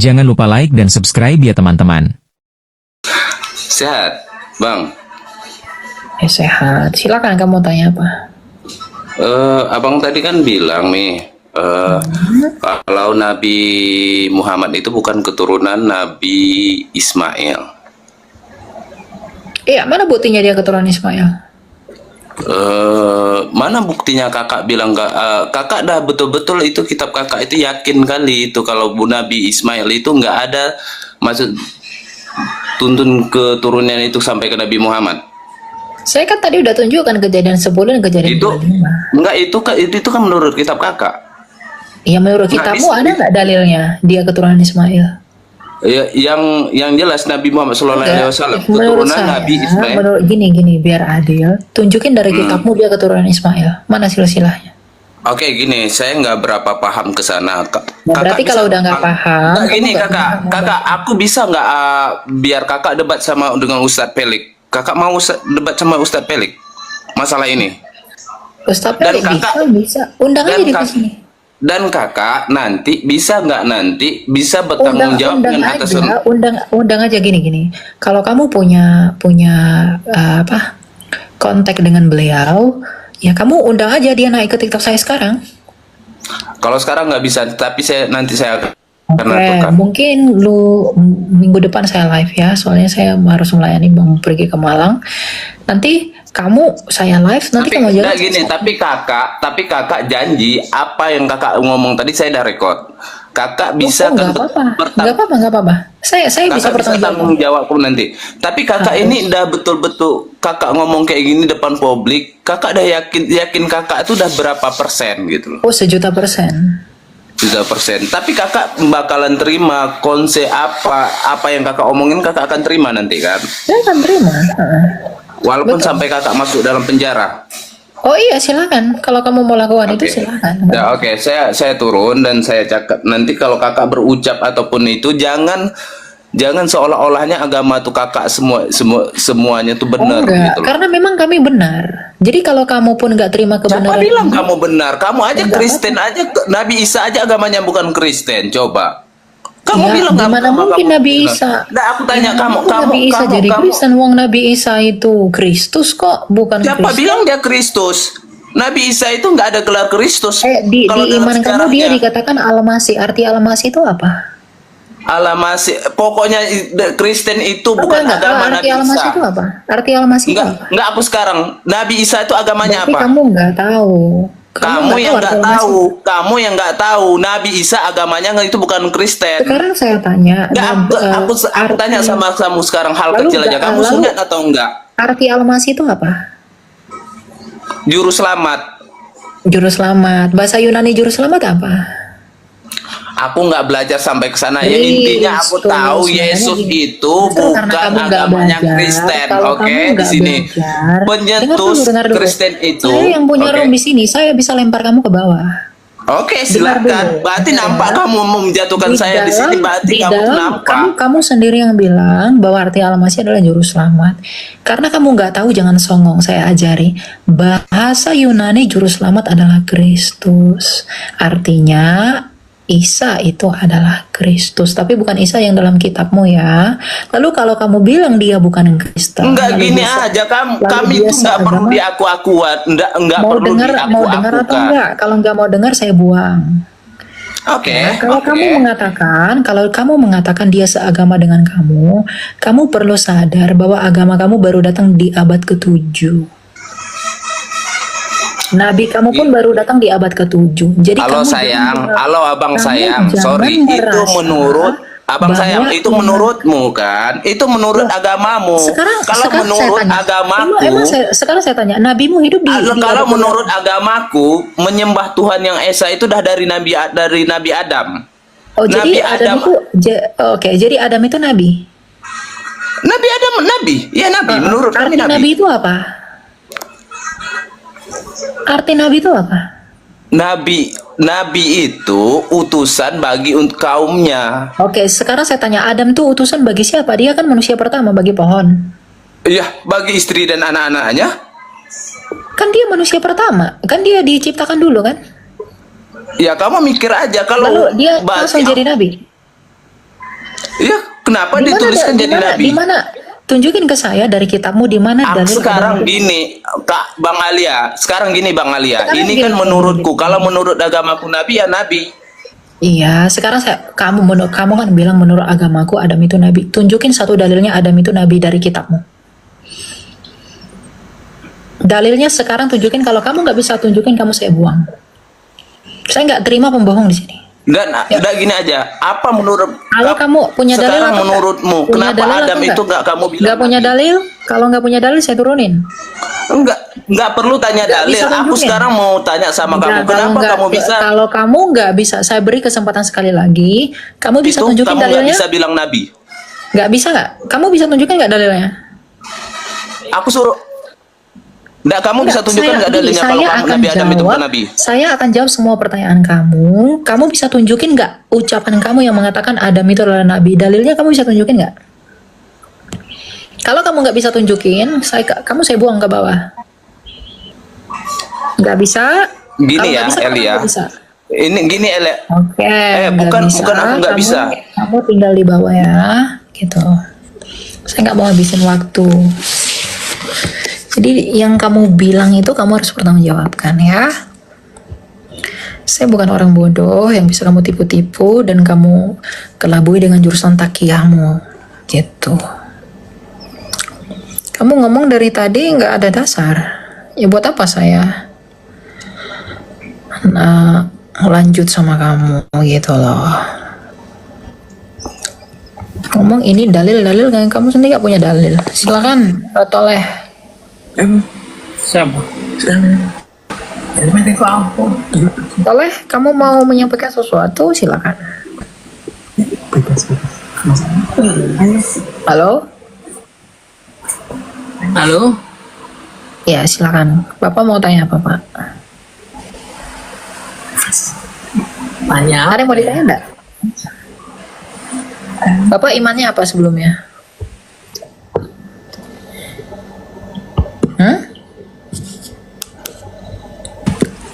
Jangan lupa like dan subscribe ya teman-teman. Sehat, Bang. Sehat. Silakan kamu tanya apa? Abang tadi kan bilang nih, kalau Nabi Muhammad itu bukan keturunan Nabi Ismail. Iya, mana buktinya dia keturunan Ismail? Mana buktinya kakak bilang kakak dah betul-betul itu kitab kakak itu yakin kali itu kalau Nabi Ismail itu nggak ada maksud tuntun keturunan itu sampai ke Nabi Muhammad. Saya kan tadi udah tunjukkan kejadian 10 dan kejadian Itu 25. enggak itu kan menurut kitab kakak. Iya, menurut Nggak kitabmu bisa. ada nggak dalilnya dia keturunan Ismail? Ya, yang jelas Nabi Muhammad SAW Menurut keturunan saya, Nabi Ismail. menurut gini biar adil, tunjukin dari kitabmu dia keturunan Ismail. Mana silsilahnya? Oke, gini, saya nggak berapa paham ke sana. Nah, berarti kalau udah nggak paham, Nggak, kamu gini nggak kakak, aku bisa nggak biar kakak debat sama dengan Ustadz Pelik? Kakak mau debat sama Ustadz Pelik masalah ini? Ustaz Dan Pelik kakak- bisa. Undang aja di sini. Dan kakak nanti bisa nggak bisa bertanggung jawab undang dengan atas aja, undang aja gini. Kalau kamu punya kontak dengan beliau, ya kamu undang aja dia naik ke TikTok saya sekarang. Kalau sekarang nggak bisa, tapi nanti saya akan Oke, aturkan. mungkin minggu depan saya live ya, soalnya saya harus melayani Bang pergi ke Malang. Nanti saya live, nanti kamu Nggak, jawab. gini, tapi kakak janji apa yang kakak ngomong tadi saya udah record. Kakak bisa nggak apa-apa. Saya bisa kakak bisa tanggung bertanggung jawab. jawab nanti. Tapi kakak ini udah betul-betul kakak ngomong kayak gini depan publik. Kakak udah yakin kakak itu udah berapa persen gitu loh. Oh, 1.000.000%. 100%. Tapi kakak bakalan terima konsep apa yang kakak omongin, kakak akan terima nanti kan. Saya akan terima. Walaupun Betul. sampai kakak masuk dalam penjara. Oh iya, silakan. Kalau kamu mau lakukan itu Oke. silakan. Ya, oke, saya turun dan saya cakap nanti kalau kakak berucap ataupun itu jangan seolah-olahnya agama tuh kakak semuanya tuh benar Enggak, gitu loh. karena memang kami benar. Jadi kalau kamu pun nggak terima Siapa kebenaran, bilang kamu benar? Kamu aja Enggak Kristen aja, Nabi Isa aja agamanya bukan Kristen. Coba. Kamu ya, bilang gimana mungkin Nabi Isa? Nah, aku tanya kamu, Nabi Isa jadi Kristen, wong Nabi Isa itu Kristus kok, bukan siapa Kristus. bilang dia Kristus? Nabi Isa itu nggak ada gelar Kristus. Di Kalau dalam iman kamu dia sejarahnya. dikatakan Al-Masih. Arti Al-Masih itu apa? Masih pokoknya Kristen itu bukan Enggak, agama arti Nabi Al-Masih Isa. itu apa? Arti Al-Masih itu apa? Enggak aku sekarang. Nabi Isa itu agamanya Berarti apa? kamu nggak tahu. Kamu yang arti nggak Al-Masih. tahu. Kamu yang nggak tahu. Nabi Isa agamanya itu bukan Kristen. Sekarang saya tanya. Nggak, aku tanya sama kamu sekarang hal Lalu kecil aja. nggak- Kamu lalu- sunat atau enggak? Arti Al-Masih itu apa? Juru selamat. Juru selamat. Bahasa Yunani juru selamat apa? Aku nggak belajar sampai ke sana. Ya intinya aku Yesus. tahu Makanya Yesus gini. itu Justru karena bukan kamu nggak agamanya belajar, Kristen. kalau Oke, kamu di nggak sini belajar, penyetus dengar dulu. Kristen itu. Saya yang punya oke. room di sini, saya bisa lempar kamu ke bawah. Oke, Dengar silakan. dulu. Berarti nampak kamu mau menjatuhkan saya di sini. Berarti kamu tuh nampak. kamu sendiri yang bilang bahwa arti Al-Masih adalah juru selamat. Karena kamu nggak tahu, jangan songong. Saya ajari bahasa Yunani juru selamat adalah Kristus. Artinya Isa itu adalah Kristus, tapi bukan Isa yang dalam kitabmu ya. Lalu kalau kamu bilang dia bukan Kristen, Enggak lalu gini dia- aja lalu kami dia itu nggak perlu seagama, diaku-akuan, enggak mau perlu dengar atau diaku-akukan. enggak? Kalau nggak mau dengar saya buang. Oke, Ya, kalau oke. kamu mengatakan dia seagama dengan kamu perlu sadar bahwa agama kamu baru datang di abad ke-7. Nabi kamu pun baru datang di abad ke-7. Jadi Halo kamu sayang, jangan- halo abang kamu sayang. jangan Sorry, itu merasa menurut abang bahwa sayang, itu iman- menurutmu kan? Itu menurut agamamu. Kalau menurut agamaku, sekarang saya tanya, nabimu hidup di kalau abad menurut agamaku, menyembah Tuhan yang esa itu dah dari Nabi Adam. Oh, jadi Nabi Adam Adam. itu oke, jadi Adam itu nabi. Nabi Adam nabi, ya nabi. Menurut kami Arti nabi itu apa? Arti nabi itu apa? Nabi itu utusan bagi kaumnya. Oke, sekarang saya tanya, Adam tuh utusan bagi siapa? Dia kan manusia pertama bagi pohon. Iya, bagi istri dan anak-anaknya. Kan dia manusia pertama. Kan dia diciptakan dulu kan? Ya kamu mikir aja Lalu kalau dia berarti langsung jadi nabi. Kenapa Di mana dituliskan di jadi mana nabi? di mana? Tunjukin ke saya dari kitabmu di mana dalil Sekarang agama. gini, Kak Bang Alia. Sekarang gini Bang Alia. Sekarang Ini gini, kan menurutku. Kalau menurut agamaku nabi ya nabi. Iya, sekarang kamu kan bilang menurut agamaku Adam itu nabi. Tunjukin satu dalilnya Adam itu nabi dari kitabmu. Dalilnya sekarang tunjukin. Kalau kamu nggak bisa tunjukin, kamu saya buang. Saya nggak terima pembohong di sini. Dan udah gini aja. Apa menurut Kalau kamu punya dalil sekarang apa menurutmu enggak? Punya kenapa dalil Adam apa itu nggak kamu bilang Nggak punya nabi? dalil? Kalau nggak punya dalil saya turunin. Enggak perlu tanya Nggak dalil. bisa Aku tunjukin. sekarang mau tanya sama kamu. Nggak, kalau Kenapa nggak- kamu bisa? Kalau kamu nggak bisa, saya beri kesempatan sekali lagi. Kamu bisa Itu tunjukin kamu nggak dalilnya? bisa bilang nabi. Nggak bisa nggak? Kamu bisa tunjukin nggak dalilnya? Aku suruh. Nggak, kamu bisa tunjukkan nggak dalilnya kalau kamu Nabi Adam itu bukan nabi? Saya akan jawab semua pertanyaan kamu. Kamu bisa tunjukin nggak ucapan kamu yang mengatakan Adam itu adalah nabi? Dalilnya kamu bisa tunjukin nggak? Kalau kamu nggak bisa tunjukin, kamu saya buang ke bawah. Nggak bisa. Gini Kalau ya, nggak bisa, kamu Eli ya. nggak bisa. Ini gini Eli. Oke. bukan aku nggak bisa. Kamu tinggal di bawah ya, gitu. Saya nggak mau habisin waktu. Jadi yang kamu bilang itu kamu harus bertanggungjawabkan ya. Saya bukan orang bodoh yang bisa kamu tipu-tipu dan kamu kelabui dengan jurusan takiyahmu, gitu. Kamu ngomong dari tadi nggak ada dasar. Ya buat apa saya lanjut sama kamu gitu loh. Ngomong ini dalil kan kamu sendiri nggak punya dalil. Silakan toleh. Siapa? Toleh, kamu mau menyampaikan sesuatu silakan. Halo? Halo? Ya silakan. Bapak mau tanya apa Pak? Tanya. Ada yang mau ditanya enggak? Bapak imannya apa sebelumnya?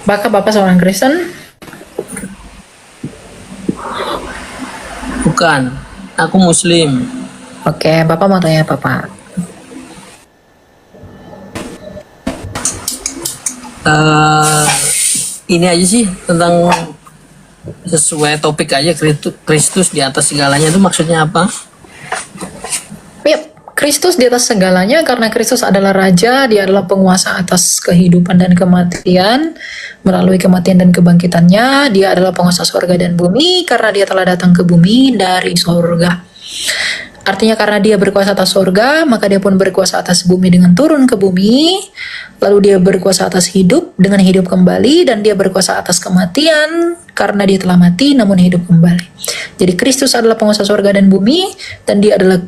Apakah Bapak seorang Kristen? Bukan. Aku Muslim. Oke, Bapak mau tanya apa Pak? Ini aja sih tentang sesuai topik aja, Kristus di atas segalanya itu maksudnya apa? Ya, Kristus di atas segalanya karena Kristus adalah Raja, Dia adalah penguasa atas kehidupan dan kematian. Melalui kematian dan kebangkitannya, Dia adalah penguasa surga dan bumi karena Dia telah datang ke bumi dari surga. Artinya karena Dia berkuasa atas surga, maka Dia pun berkuasa atas bumi dengan turun ke bumi. Lalu Dia berkuasa atas hidup dengan hidup kembali, dan Dia berkuasa atas kematian karena Dia telah mati namun hidup kembali. Jadi Kristus adalah penguasa surga dan bumi, dan Dia adalah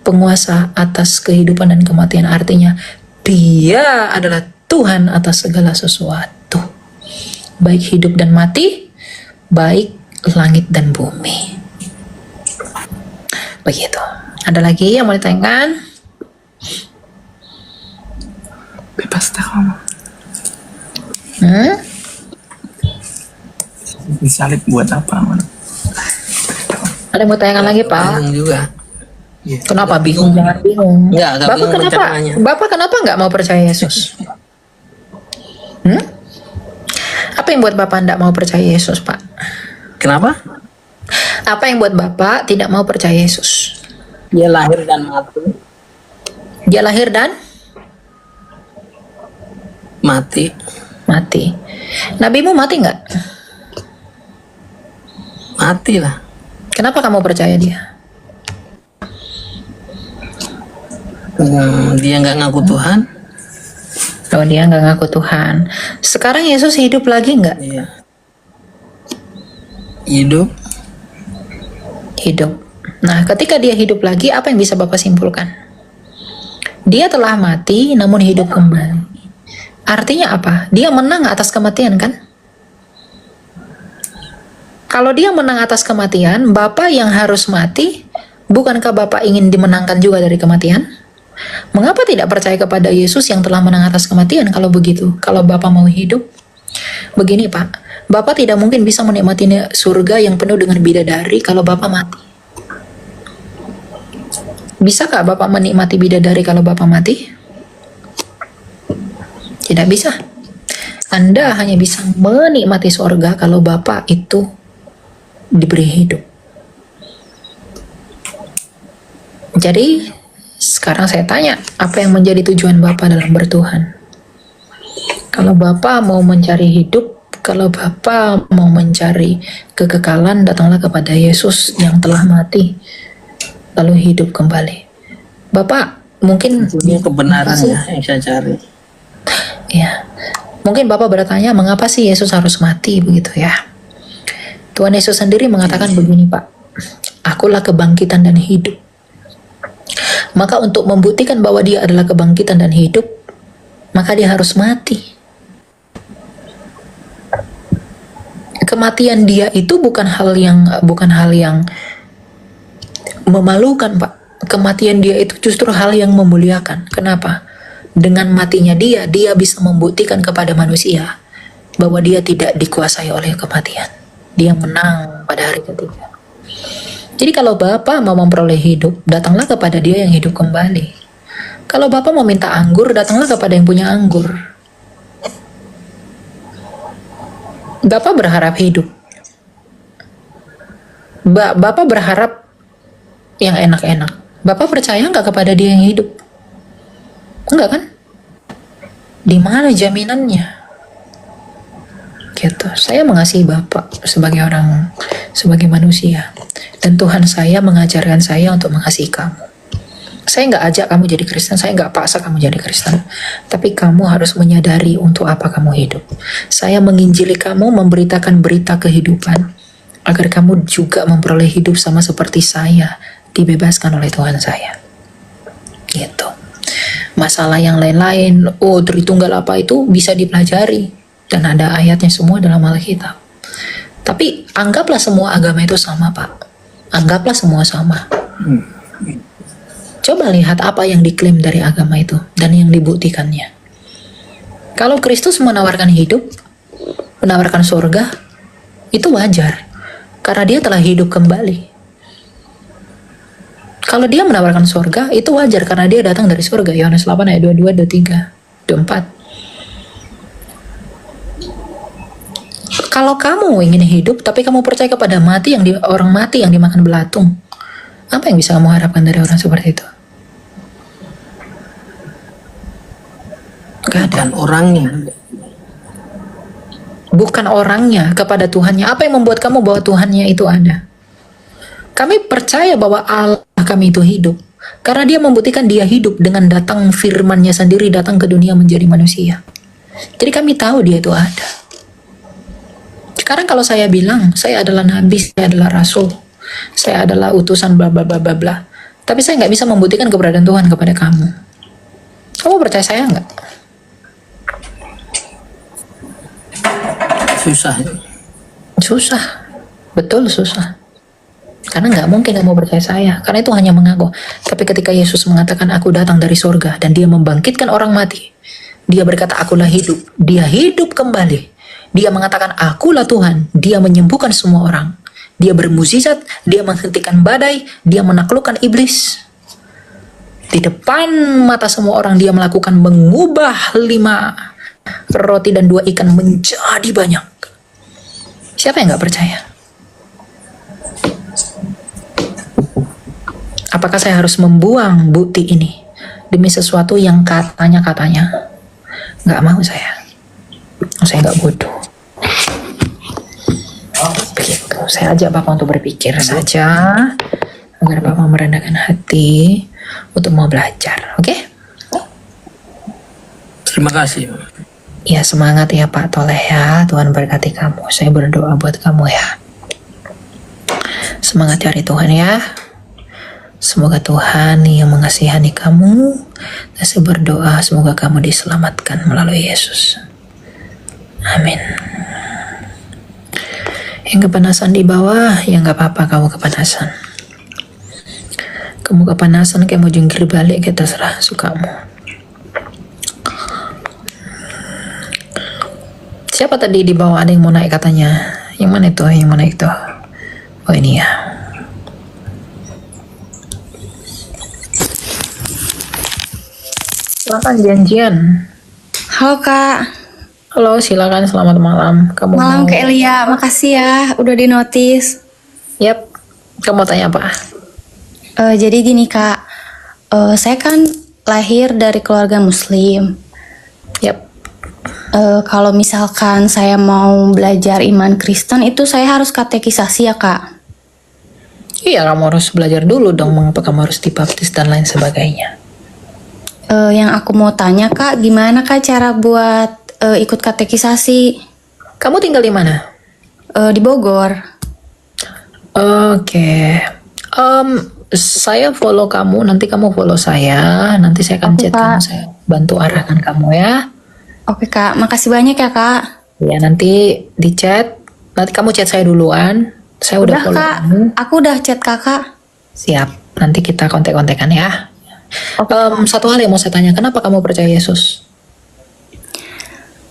penguasa atas kehidupan dan kematian. Artinya Dia adalah Tuhan atas segala sesuatu, baik hidup dan mati, baik langit dan bumi. Begitu. Ada lagi yang mau ditanyakan? Bebas dah kamu. Disalib buat apa, man? Ada yang mau tanyakan lagi Pak? Bingung juga. Kenapa bingung? Jangan bingung. Enggak Bapak bingung kenapa? percakapannya. Bapak kenapa nggak mau percaya Yesus? Apa yang buat Bapak nggak mau percaya Yesus, Pak? Kenapa? Apa yang buat Bapak tidak mau percaya Yesus? Dia lahir dan mati. Dia lahir dan Mati. mati. Nabimu mati nggak? Mati lah. Kenapa kamu percaya dia? Dia nggak ngaku Tuhan. Oh, dia nggak ngaku Tuhan. Sekarang Yesus hidup lagi nggak? Iya. Hidup. Hidup. Nah, ketika dia hidup lagi, apa yang bisa Bapak simpulkan? Dia telah mati namun hidup kembali. Artinya apa? Dia menang atas kematian kan? Kalau dia menang atas kematian, Bapak yang harus mati, bukankah Bapak ingin dimenangkan juga dari kematian? Mengapa tidak percaya kepada Yesus yang telah menang atas kematian kalau begitu? Kalau Bapak mau hidup? Begini Pak, Bapak tidak mungkin bisa menikmati surga yang penuh dengan bidadari kalau Bapak mati. Bisakah Bapak menikmati bidadari kalau Bapak mati? Tidak bisa. Anda hanya bisa menikmati surga kalau Bapak itu diberi hidup. Jadi, sekarang saya tanya, apa yang menjadi tujuan Bapak dalam bertuhan? Kalau Bapak mau mencari hidup, kalau Bapak mau mencari kekekalan, datanglah kepada Yesus yang telah mati, lalu hidup kembali. Bapak mungkin Ini kebenaran ya yang saya cari. ya, mungkin Bapak bertanya, mengapa sih Yesus harus mati begitu ya? Tuhan Yesus sendiri mengatakan begini, Pak, akulah kebangkitan dan hidup. Maka untuk membuktikan bahwa dia adalah kebangkitan dan hidup, maka dia harus mati. Kematian dia itu bukan hal yang memalukan, Pak. Kematian dia itu justru hal yang memuliakan. Kenapa? Dengan matinya dia bisa membuktikan kepada manusia bahwa dia tidak dikuasai oleh kematian. Dia menang pada hari ketiga. Jadi kalau Bapak mau memperoleh hidup, datanglah kepada dia yang hidup kembali. Kalau Bapak mau minta anggur, datanglah kepada yang punya anggur. Bapak berharap hidup. Bapak berharap yang enak-enak. Bapak percaya nggak kepada dia yang hidup? Enggak kan? Di mana jaminannya? Gitu. Saya mengasihi Bapak sebagai manusia. Dan Tuhan saya mengajarkan saya untuk mengasihi kamu. Saya nggak ajak kamu jadi Kristen, saya nggak paksa kamu jadi Kristen. Tapi kamu harus menyadari untuk apa kamu hidup. Saya menginjili kamu, memberitakan berita kehidupan, agar kamu juga memperoleh hidup sama seperti saya, dibebaskan oleh Tuhan saya. Gitu. Masalah yang lain-lain, Tritunggal apa itu bisa dipelajari. Dan ada ayatnya semua dalam Alkitab. Tapi anggaplah semua agama itu sama, Pak. Anggaplah semua sama. Coba lihat apa yang diklaim dari agama itu dan yang dibuktikannya. Kalau Kristus menawarkan hidup, menawarkan surga, itu wajar. Karena dia telah hidup kembali. Kalau dia menawarkan surga, itu wajar karena dia datang dari surga. Yohanes 8 ayat 22, 23, 24. Kalau kamu ingin hidup, tapi kamu percaya kepada orang mati yang dimakan belatung, apa yang bisa kamu harapkan dari orang seperti itu? Gak ada. Dan orangnya. Bukan orangnya, kepada Tuhannya. Apa yang membuat kamu bahwa Tuhannya itu ada? Kami percaya bahwa Allah kami itu hidup. Karena dia membuktikan dia hidup dengan datang firman-Nya sendiri, datang ke dunia menjadi manusia. Jadi kami tahu dia itu ada. Sekarang kalau saya bilang, saya adalah nabi, saya adalah rasul, saya adalah utusan bla bla bla bla bla, tapi saya nggak bisa membuktikan keberadaan Tuhan kepada kamu. Kamu percaya saya nggak? Susah, betul susah. Karena nggak mungkin kamu percaya saya, karena itu hanya mengaku. Tapi ketika Yesus mengatakan aku datang dari surga dan dia membangkitkan orang mati, dia berkata akulah hidup, dia hidup kembali. Dia mengatakan akulah Tuhan, dia menyembuhkan semua orang. Dia bermukjizat, dia menghentikan badai, dia menaklukkan iblis. Di depan mata semua orang dia mengubah 5 roti dan 2 ikan menjadi banyak. Siapa yang gak percaya? Apakah saya harus membuang bukti ini demi sesuatu yang katanya gak mau saya gak bodoh. Begitu. Saya ajak Bapak untuk berpikir saja agar Bapak merendahkan hati untuk mau belajar. Oke? Terima kasih. Ya, semangat ya Pak Toleh ya. Tuhan berkati kamu. Saya berdoa buat kamu ya. Semangat cari Tuhan ya. Semoga Tuhan yang mengasihani kamu. Dan saya berdoa semoga kamu diselamatkan melalui Yesus. Amin. Yang kepanasan di bawah, ya nggak apa-apa kamu kepanasan. Kamu kepanasan kayak mau jungkir balik, kayak terserah sukamu. Siapa tadi di bawah ada yang mau naik katanya? Yang mana itu? Yang mana itu? Oh ini ya. Silakan janjian. Halo Kak, Halo, silakan selamat malam. Kamu malam mau? Kak Elia, makasih ya udah di notice. Yap. Kamu tanya apa? Jadi gini Kak, saya kan lahir dari keluarga Muslim. Yap. Kalau misalkan saya mau belajar iman Kristen itu saya harus katekisasi ya Kak. Iya, kamu harus belajar dulu dong mengapa kamu harus dibaptis dan lain sebagainya. Yang aku mau tanya Kak, gimana Kak cara buat ikut katekisasi Kamu tinggal di mana? di Bogor? Oke. Saya follow kamu, nanti kamu follow saya, nanti saya akan Oke, chat kamu, Kak. saya bantu arahkan kamu ya. Oke Kak, makasih banyak ya Kak. Ya, nanti di chat, nanti kamu chat saya duluan. Saya udah Udah follow Kak, kamu. aku udah chat Kakak. Siap, nanti kita kontak-kontakan ya. Oke, Satu hal yang mau saya tanya, kenapa kamu percaya Yesus?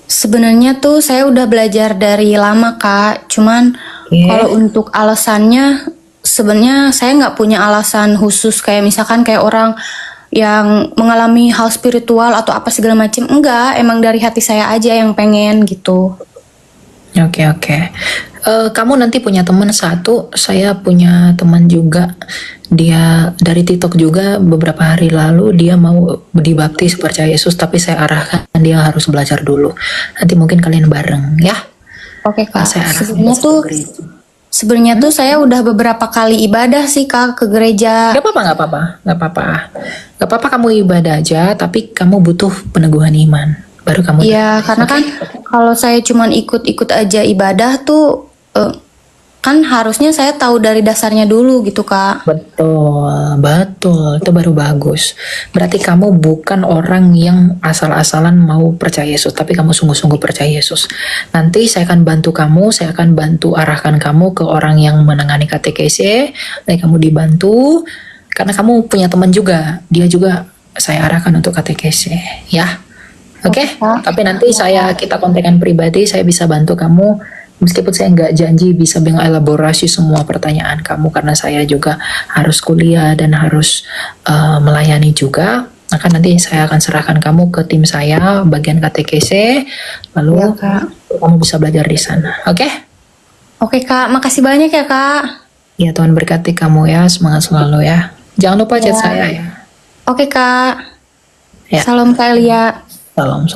Sebenarnya tuh saya udah belajar dari lama Kak, cuman Oke. kalau untuk alasannya sebenarnya saya nggak punya alasan khusus kayak misalkan kayak orang yang mengalami hal spiritual atau apa segala macam. Enggak, emang dari hati saya aja yang pengen gitu. Oke. Kamu nanti punya teman satu, saya punya teman juga. Dia dari TikTok juga beberapa hari lalu dia mau dibaptis percaya Yesus, tapi saya arahkan dia harus belajar dulu. Nanti mungkin kalian bareng ya. Oke Kak. Saya arahkan Sebenarnya dia tuh ke gereja. sebenarnya tuh saya udah beberapa kali ibadah sih Kak ke gereja. Gak apa-apa kamu ibadah aja, tapi kamu butuh peneguhan iman. Baru kamu. Iya, karena kan kalau saya cuman ikut-ikut aja ibadah tuh kan harusnya saya tahu dari dasarnya dulu gitu Kak. Betul, itu baru bagus. Berarti kamu bukan orang yang asal-asalan mau percaya Yesus, tapi kamu sungguh-sungguh percaya Yesus. Nanti saya akan bantu kamu, saya akan bantu arahkan kamu ke orang yang menangani KTKC, dan kamu dibantu, karena kamu punya teman juga, dia juga saya arahkan untuk KTKC, ya. Oke, tapi nanti kita kontekan pribadi, saya bisa bantu kamu. Meskipun saya nggak janji bisa mengelaborasi semua pertanyaan kamu karena saya juga harus kuliah dan harus melayani juga. Maka nanti saya akan serahkan kamu ke tim saya bagian KTKC, lalu Iya, Kak. kamu bisa belajar di sana. Oke? Oke Kak, makasih banyak ya Kak. Ya Tuhan berkati kamu ya, semangat selalu ya. Jangan lupa chat saya ya. Oke Kak. Ya. Salam Kak Elia. Salam.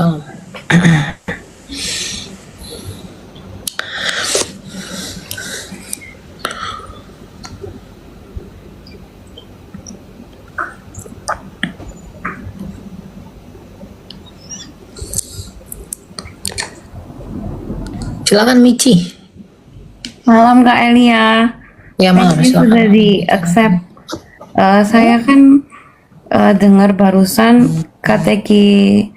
Silakan Michi. Malam Kak Elia. Ya malam, Ini sudah silakan. di accept. Saya kan dengar barusan katekisasi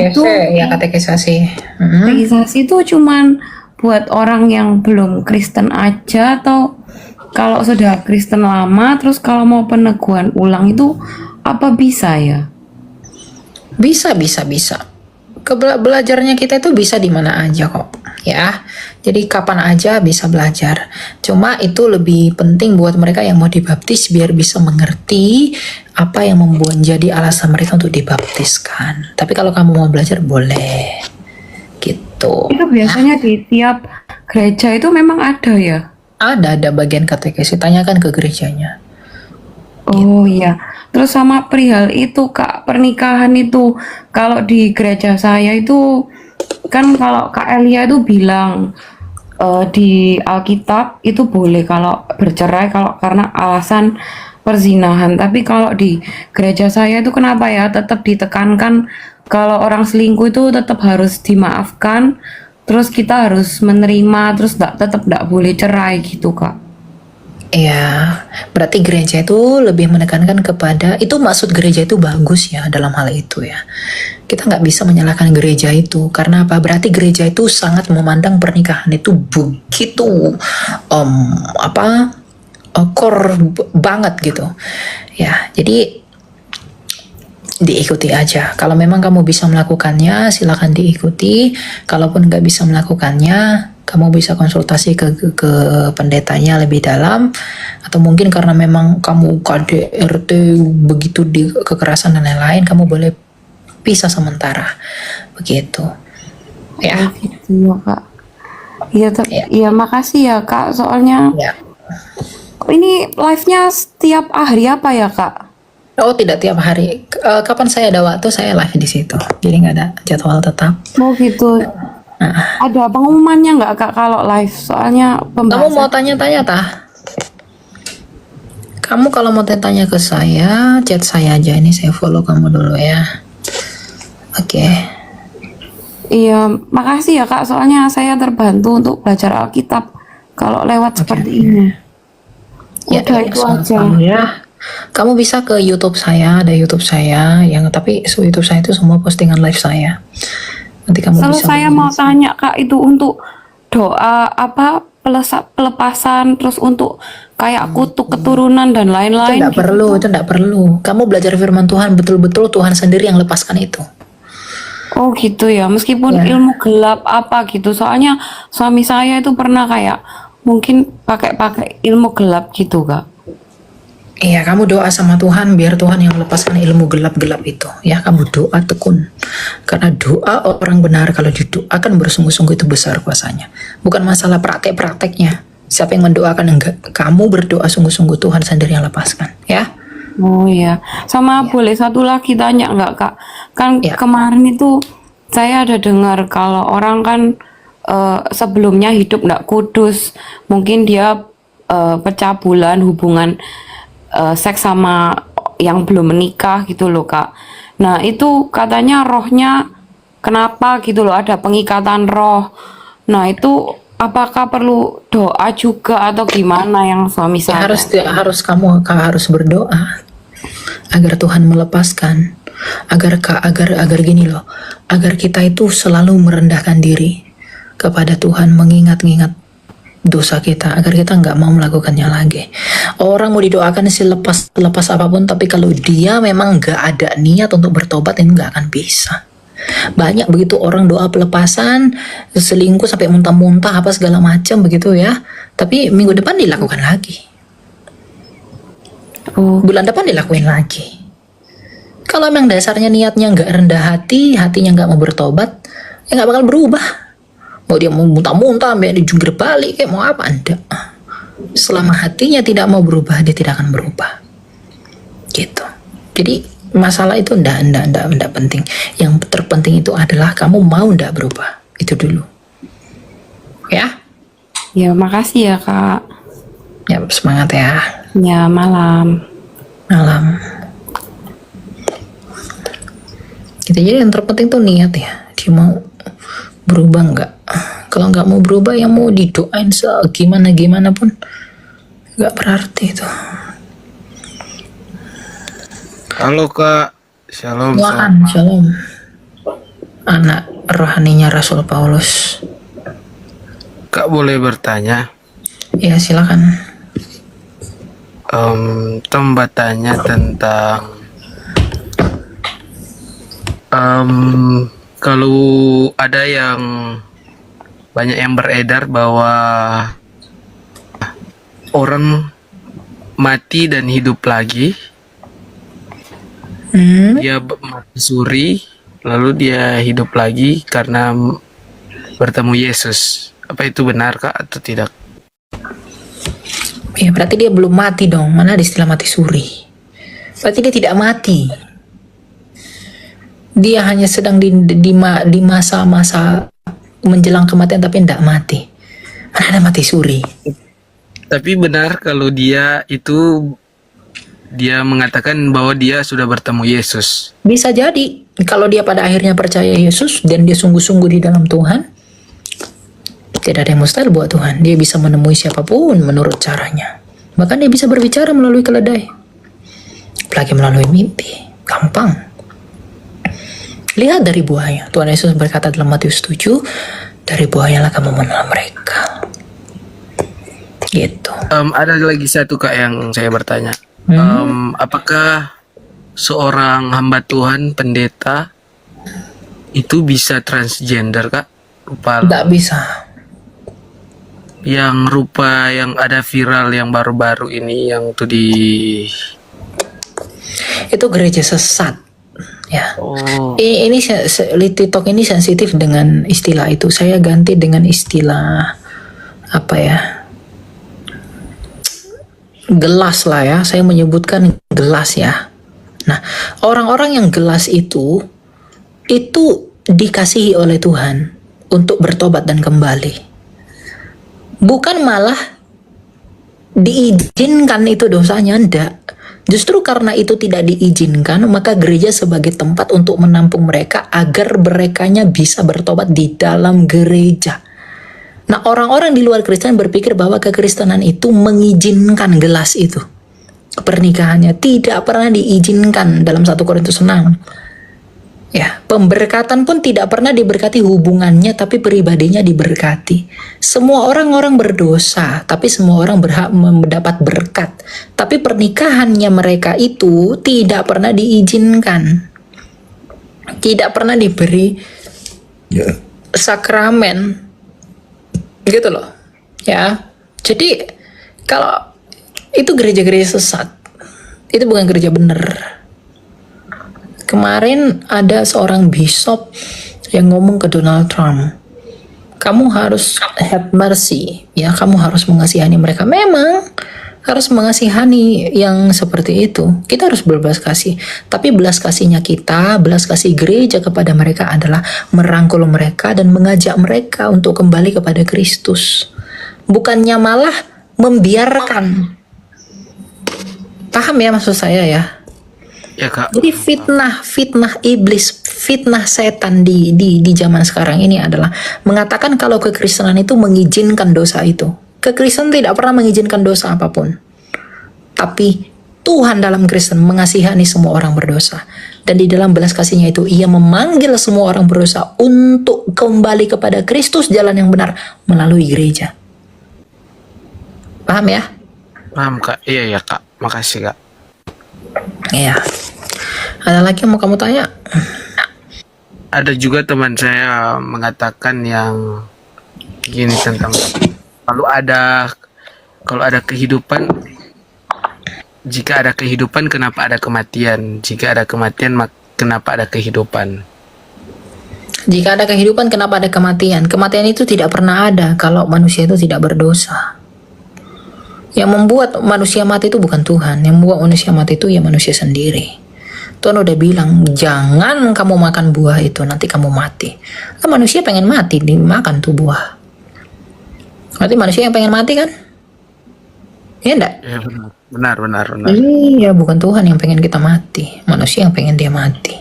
itu Ya katekisasi. katekisasi itu cuman buat orang yang belum Kristen aja atau kalau sudah Kristen lama terus kalau mau peneguhan ulang itu apa bisa ya? Bisa. Belajarnya kita itu bisa di mana aja kok, ya. Jadi kapan aja bisa belajar. Cuma itu lebih penting buat mereka yang mau dibaptis biar bisa mengerti apa yang membuat jadi alasan mereka untuk dibaptiskan. Tapi kalau kamu mau belajar boleh, gitu. Itu biasanya di tiap gereja itu memang ada ya? Ada bagian katekesi, tanyakan ke gerejanya. Oh iya, terus sama perihal itu Kak, pernikahan itu kalau di gereja saya itu kan kalau Kak Elia itu bilang di Alkitab itu boleh kalau bercerai kalau karena alasan perzinahan, tapi kalau di gereja saya itu kenapa ya tetap ditekankan kalau orang selingkuh itu tetap harus dimaafkan, terus kita harus menerima, terus tetap tidak boleh cerai gitu Kak. Ya, berarti gereja itu lebih menekankan kepada, itu maksud gereja itu bagus ya dalam hal itu ya. Kita nggak bisa menyalahkan gereja itu, karena apa? Berarti gereja itu sangat memandang pernikahan itu begitu, core banget gitu. Ya, jadi diikuti aja. Kalau memang kamu bisa melakukannya, silakan diikuti. Kalaupun nggak bisa melakukannya, Kamu bisa konsultasi ke pendetanya lebih dalam, atau mungkin karena memang kamu KDRT begitu di kekerasan dan lain-lain, kamu boleh pisah sementara, begitu. Ya. Gitu ya kak. Iya, Ya. iya makasih ya kak. Soalnya Ya. ini live-nya setiap hari apa ya kak? Oh, tidak tiap hari. Kapan saya ada waktu, saya live di situ. Jadi nggak ada jadwal tetap. Oh gitu. Ada pengumumannya nggak kak kalau live? Soalnya Kamu mau pembahasan. tanya-tanya tah? Kamu kalau mau tanya ke saya, chat saya aja. Ini saya follow kamu dulu ya. Oke. Iya, makasih ya kak. Soalnya saya terbantu untuk belajar Alkitab kalau lewat seperti ini. Ya, Udah itu soal aja. kamu ya. Kamu bisa ke YouTube saya, ada YouTube saya yang tapi YouTube saya itu semua postingan live saya. Nanti kamu Lalu bisa saya mau tanya kak, itu untuk doa apa pelepasan, terus untuk kayak kutuk keturunan dan itu lain-lain enggak gitu. perlu, itu enggak perlu. Kamu belajar firman Tuhan betul-betul Tuhan sendiri yang lepaskan itu. Oh gitu ya, meskipun Ya. ilmu gelap apa gitu. Soalnya suami saya itu pernah kayak mungkin pakai ilmu gelap gitu kak. Iya, kamu doa sama Tuhan biar Tuhan yang melepaskan ilmu gelap-gelap itu. Ya, kamu doa tekun. Karena doa orang benar kalau didoakan bersungguh-sungguh itu besar kuasanya. Bukan masalah praktek-prakteknya. Siapa yang mendoakan enggak? Kamu berdoa sungguh-sungguh Tuhan sendiri yang lepaskan. Ya. Oh iya, sama boleh satu lagi tanya nggak kak? Kan Ya. kemarin itu saya ada dengar kalau orang kan sebelumnya hidup nggak kudus, mungkin dia percabulan hubungan seks sama yang belum menikah gitu loh kak. Nah itu katanya rohnya kenapa gitu loh, ada pengikatan roh. Nah itu apakah perlu doa juga atau gimana yang suami Ya, saya? harus kamu harus berdoa agar Tuhan melepaskan, agar gini loh, agar kita itu selalu merendahkan diri kepada Tuhan, mengingat-ingat dosa kita, agar kita nggak mau melakukannya lagi. Orang mau didoakan sih lepas apapun, tapi kalau dia memang nggak ada niat untuk bertobat, ini nggak akan bisa. Banyak begitu orang doa pelepasan, selingkuh sampai muntah-muntah apa segala macam begitu ya, tapi minggu depan dilakukan lagi, Oh, bulan depan dilakuin lagi. Kalau emang dasarnya niatnya nggak rendah hati, hatinya nggak mau bertobat, ya nggak bakal berubah. Mau dia mau muntah-muntah, sampai dijungkir balik, kayak mau apa, enggak. Selama hatinya tidak mau berubah, dia tidak akan berubah. Gitu. Jadi masalah itu enggak penting. Yang terpenting itu adalah kamu mau enggak berubah. Itu dulu. Ya, ya makasih ya kak. ya semangat ya. Ya malam. Malam. Gitu, jadi yang terpenting tuh niat ya. Dia mau berubah enggak. Kalau nggak mau berubah, ya mau didoain gimana pun nggak berarti itu. Halo Kak, Shalom. Wa'an, shalom. Anak rohaninya Rasul Paulus. Kak boleh bertanya? Ya silakan. Tomba tanya tentang kalau ada yang banyak yang beredar bahwa orang mati dan hidup lagi, dia mati suri, lalu dia hidup lagi karena bertemu Yesus. Apa itu benar Kak atau tidak? Ya berarti dia belum mati dong. Mana ada istilah mati suri? Berarti dia tidak mati. Dia hanya sedang di masa-masa menjelang kematian tapi tidak mati. Mana ada mati suri? Tapi benar kalau dia mengatakan bahwa dia sudah bertemu Yesus. Bisa jadi kalau dia pada akhirnya percaya Yesus dan dia sungguh-sungguh di dalam Tuhan, tidak ada yang mustahil buat Tuhan. Dia bisa menemui siapapun menurut caranya. Bahkan dia bisa berbicara melalui keledai. Apalagi melalui mimpi. Gampang. Lihat dari buahnya. Tuhan Yesus berkata dalam Matius 7, dari buahnya lah kamu mengenal mereka. Gitu. Ada lagi satu Kak yang saya bertanya. Apakah seorang hamba Tuhan, pendeta, itu bisa transgender Kak? Tidak bisa. yang rupa yang ada viral yang baru-baru ini yang tuh di Itu gereja sesat. Ya. oh Ini TikTok ini sensitif dengan istilah itu. Saya ganti dengan istilah apa ya? Gelas lah ya. Saya menyebutkan gelas ya. Nah, orang-orang yang gelas itu dikasihi oleh Tuhan untuk bertobat dan kembali. Bukan malah diizinkan itu dosanya, enggak. Justru karena itu tidak diizinkan, maka gereja sebagai tempat untuk menampung mereka agar merekanya bisa bertobat di dalam gereja. Nah, orang-orang di luar Kristen berpikir bahwa kekristenan itu mengizinkan gelas itu. Pernikahannya tidak pernah diizinkan dalam 1 Korintus 6. Ya, pemberkatan pun tidak pernah diberkati hubungannya, tapi pribadinya diberkati. Semua orang-orang berdosa, tapi semua orang berhak mendapat berkat. Tapi pernikahannya mereka itu tidak pernah diizinkan. Tidak pernah diberi sakramen. Gitu loh. Ya. Jadi kalau itu gereja-gereja sesat, itu bukan gereja benar. Kemarin ada seorang bishop yang ngomong ke Donald Trump, kamu harus have mercy, ya, kamu harus mengasihani mereka. Memang harus mengasihani yang seperti itu. Kita harus berbelas kasih. Tapi belas kasihnya kita, belas kasih gereja kepada mereka adalah merangkul mereka dan mengajak mereka untuk kembali kepada Kristus. Bukannya malah membiarkan. Paham ya maksud saya ya? ya Kak. Jadi fitnah iblis, fitnah setan di zaman sekarang ini adalah mengatakan kalau kekristenan itu mengizinkan dosa itu. Kekristenan tidak pernah mengizinkan dosa apapun. Tapi Tuhan dalam Kristen mengasihani semua orang berdosa. Dan di dalam belas kasihnya itu ia memanggil semua orang berdosa untuk kembali kepada Kristus, jalan yang benar melalui gereja. Paham ya? Paham Kak. Iya Kak. Makasih Kak. Iya. Ada lagi yang mau kamu tanya? Ada juga teman saya mengatakan yang gini tentang kalau ada kehidupan, jika ada kehidupan kenapa ada kematian? Jika ada kematian kenapa ada kehidupan? Jika ada kehidupan, kenapa ada kematian? Kematian itu tidak pernah ada kalau manusia itu tidak berdosa. Yang membuat manusia mati itu bukan Tuhan. Yang membuat manusia mati itu ya manusia sendiri. Tuhan udah bilang, jangan kamu makan buah itu, nanti kamu mati. Kan manusia pengen mati, dimakan tuh buah. Berarti manusia yang pengen mati kan? Iya enggak? Ya, benar. Iya, bukan Tuhan yang pengen kita mati. Manusia yang pengen dia mati.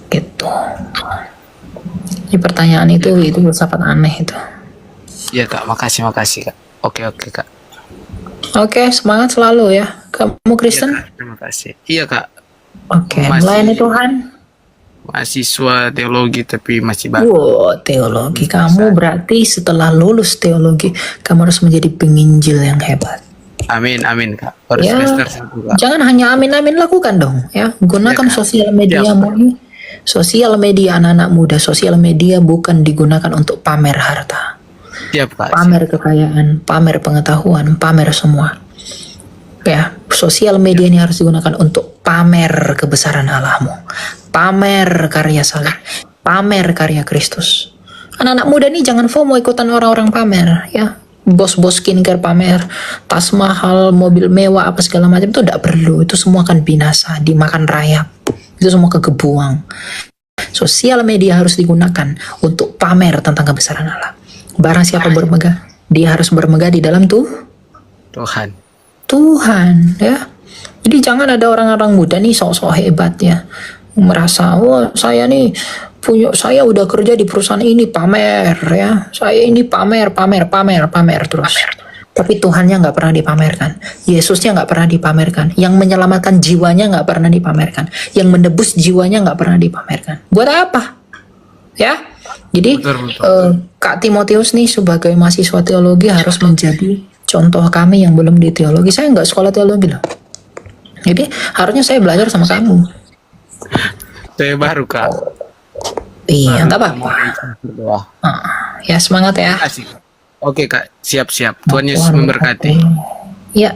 Gitu. Ini pertanyaan itu sangat aneh itu. Iya Kak, makasih Kak. Oke Kak. Oke, semangat selalu ya. Kamu Kristen? Iya Kak, terima kasih. Iya Kak, Oke, Masih- melayani Tuhan. mahasiswa teologi tapi masih baru. Wow, teologi. Kamu berarti setelah lulus teologi, kamu harus menjadi penginjil yang hebat. Amin Kak. Baru Ya, semester 1 Kak. jangan hanya amin-amin, lakukan dong ya. Gunakan Ya, Kak. sosial mediamu ini. Sosial media anak-anak muda, sosial media bukan digunakan untuk pamer harta, Siap Kak. pamer kekayaan, pamer pengetahuan, pamer semua. Ya, sosial media ini harus digunakan untuk pamer kebesaran Allahmu, pamer karya salib, pamer karya Kristus. Anak-anak muda nih jangan FOMO ikutan orang-orang pamer ya. Bos-bos skincare pamer, tas mahal, mobil mewah, apa segala macam itu tidak perlu. Itu semua akan binasa, dimakan rayap. Itu semua kegebuang. Sosial media harus digunakan untuk pamer tentang kebesaran Allah. Barang siapa bermegah, dia harus bermegah di dalam Tuhan ya. Jadi jangan ada orang-orang muda nih sok-sok hebat ya, merasa wah saya nih saya udah kerja di perusahaan ini, pamer ya, saya ini pamer terus. Tapi Tuhannya nggak pernah dipamerkan, Yesusnya nggak pernah dipamerkan, yang menyelamatkan jiwanya nggak pernah dipamerkan, yang menebus jiwanya nggak pernah dipamerkan. Buat apa ya? Jadi Kak Timotius nih sebagai mahasiswa teologi harus menjadi contoh kami yang belum di teologi. Saya nggak sekolah teologi loh. Jadi harusnya saya belajar sama kamu. Saya baru Kak. Iya, nggak apa-apa. Berdoa. Ya semangat ya. Makasih Kak. Oke Kak, siap-siap. Tuhan Yesus Warahmatullahi memberkati. wabarakatuh. Ya.